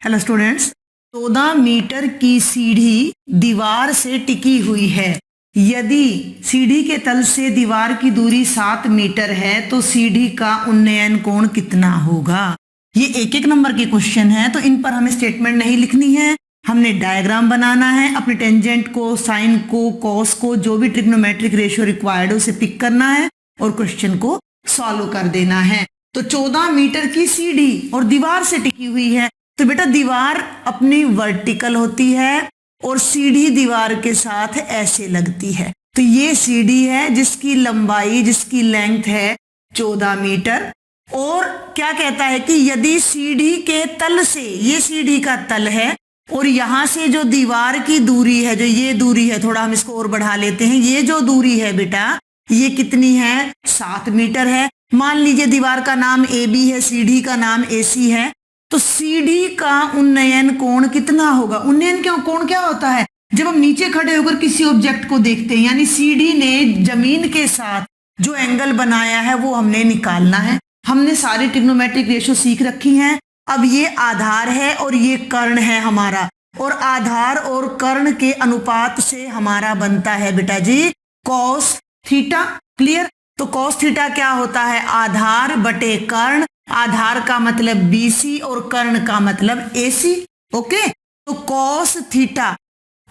Hello students, 14 metre की सीढ़ी दीवार से टिकी हुई है। यदि सीढ़ी के तल से दीवार की दूरी 7 मीटर है तो सीढ़ी का उन्नयन कोण कितना होगा। ये एक एक नंबर के क्वेश्चन है, तो इन पर हमें स्टेटमेंट नहीं लिखनी है, हमने डायग्राम बनाना है। अपने टेंजेंट को, साइन को, कॉस को, जो भी ट्रिग्नोमेट्रिक रेशियो रिक्वायर्ड है उसे पिक करना है और क्वेश्चन को सॉल्व कर देना है। तो 14 मीटर की सीढ़ी और दीवार से टिकी हुई है, तो बेटा दीवार अपनी वर्टिकल होती है और सीढ़ी दीवार के साथ ऐसे लगती है। तो ये सीढ़ी है जिसकी लंबाई, जिसकी लेंथ है 14 मीटर। और क्या कहता है कि यदि सीढ़ी के तल से, ये सीढ़ी का तल है और यहां से जो दीवार की दूरी है, जो ये दूरी है, थोड़ा हम इसको और बढ़ा लेते हैं, ये जो दूरी है बेटा ये कितनी है, 7 मीटर है। मान लीजिए दीवार का नाम AB है, सीढ़ी का नाम AC है, तो सीढ़ी का उन्नयन कोण कितना होगा। उन्नयन कोण क्या होता है, जब हम नीचे खड़े होकर किसी ऑब्जेक्ट को देखते हैं, यानी सीढ़ी ने जमीन के साथ जो एंगल बनाया है वो हमने निकालना है। हमने सारी ट्रिग्नोमेट्रिक रेशियो सीख रखी हैं। अब ये आधार है और ये कर्ण है हमारा, और आधार और कर्ण के अनुपात से हमारा बनता है बेटा जी कॉस थीटा। क्लियर। तो कॉस थीटा क्या होता है, आधार बटे कर्ण। आधार का मतलब BC और कर्ण का मतलब AC। ओके, तो कॉस थीटा,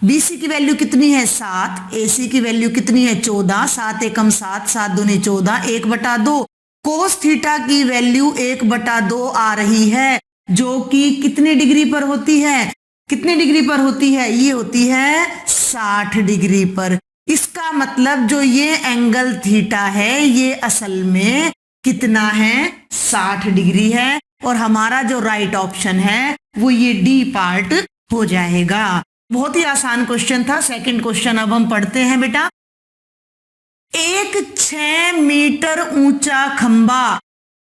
BC की वैल्यू कितनी है 7, AC की वैल्यू कितनी है 14, 7 एकम 7, 7 दूनी 14, 1/2। कोस थीटा की वैल्यू 1/2 आ रही है, जो कि कितने डिग्री पर होती है, कितने डिग्री पर होती है, ये होती है 60 डिग्री पर। इसका मतलब जो ये एंगल थीटा है ये असल में कितना है, 60 डिग्री है। और हमारा जो राइट ऑप्शन है वो ये D पार्ट हो जाएगा। बहुत ही आसान क्वेश्चन था। सेकंड क्वेश्चन अब हम पढ़ते हैं बेटा। एक 6 मीटर ऊंचा खंबा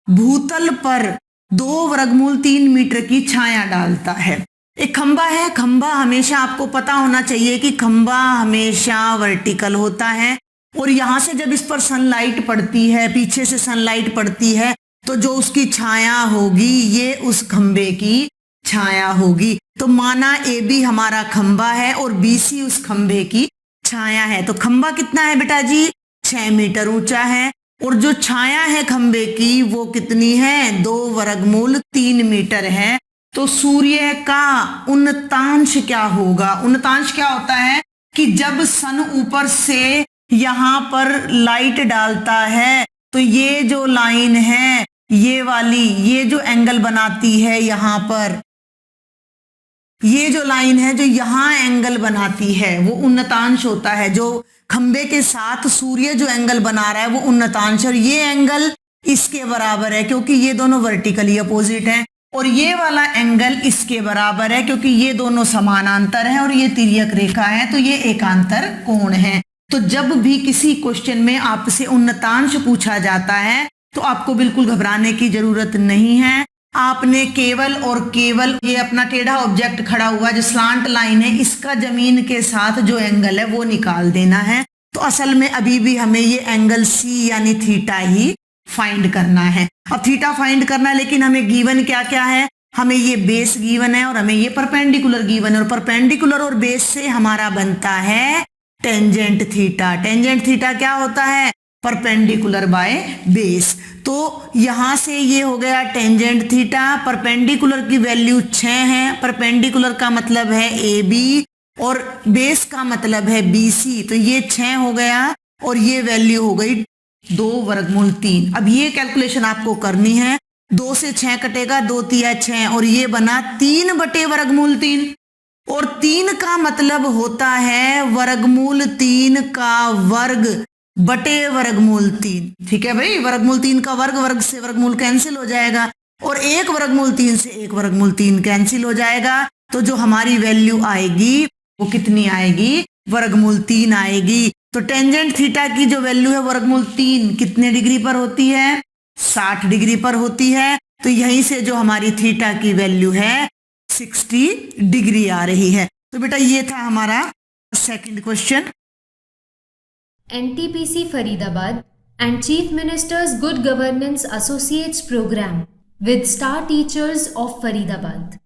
भूतल पर 2√3 मीटर की छाया डालता है। एक खंबा है, खंबा हमेशा आपको पता होना चाहिए कि खंबा हमेशा वर्टिकल होता है, और यहां से जब इस पर सनलाइट पड़ती है, पीछे से सनलाइट पड़ती है, तो जो उसकी छाया होगी ये उस खंबे की छाया होगी। तो माना AB हमारा खंबा है और BC उस खंबे की छाया है। तो खंबा कितना है बेटा जी, 6 मीटर ऊंचा है, और जो छाया है खंबे की वो कितनी है, 2√3 मीटर है। तो सूर्य का उन्नतांश क्या होगा। उन्नतांश क्या होता है कि जब सन ऊपर से यहां पर लाइट डालता है तो ये जो लाइन है, ये वाली, ये जो एंगल बनाती है यहां पर, ये जो लाइन है जो यहां एंगल बनाती है वो उन्नतांश होता है। जो खंबे के साथ सूर्य जो एंगल बना रहा है वो उन्नतांश, और ये एंगल इसके बराबर है क्योंकि ये दोनों वर्टिकली अपोजिट हैं, और ये वाला एंगल इसके बराबर है क्योंकि ये दोनों समानांतर हैं और ये तिर्यक रेखा है, तो ये एकांतर कोण है। तो जब भी किसी क्वेश्चन में आपसे उन्नतांश पूछा जाता है तो आपको बिल्कुल घबराने की जरूरत नहीं है। आपने केवल और केवल ये अपना टेढ़ा ऑब्जेक्ट खड़ा हुआ जो स्लांट लाइन है, इसका जमीन के साथ जो एंगल है वो निकाल देना है। तो असल में अभी भी हमें ये एंगल C यानी थीटा ही फाइंड करना है। अब थीटा फाइंड करना है, लेकिन हमें गिवन क्या क्या है, हमें ये बेस गिवन है और हमें ये परपेंडिकुलर गिवन है, और परपेंडिकुलर और बेस से हमारा बनता है टेंजेंट थीटा। टेंजेंट थीटा क्या होता है, परपेंडिकुलर बाय बेस। तो यहां से ये हो गया टेंजेंट थीटा। परपेंडिकुलर की वैल्यू 6 है, परपेंडिकुलर का मतलब है AB और बेस का मतलब है BC, तो ये 6 हो गया और ये वैल्यू हो गई 2√3। अब ये कैलकुलेशन आपको करनी है, 2 से 6 कटेगा, 2 तिया 6, और ये बना 3/√3, और 3 का मतलब होता है √3 का वर्ग बटे √3। ठीक है भाई, √3 का वर्ग, वर्ग से वर्गमूल कैंसिल हो जाएगा, और 1√3 से 1√3 कैंसिल हो जाएगा। तो जो हमारी वैल्यू आएगी वो कितनी आएगी, √3 आएगी। तो टेंजेंट थीटा की जो वैल्यू है √3 कितने डिग्री पर होती है, 60 डिग्री पर होती है। तो यहीं से जो हमारी थीटा की वैल्यू है 60 डिग्री आ रही है। तो बेटा ये था हमारा second question. NTPC Faridabad and Chief Minister's Good Governance Associates Program with Star Teachers of Faridabad.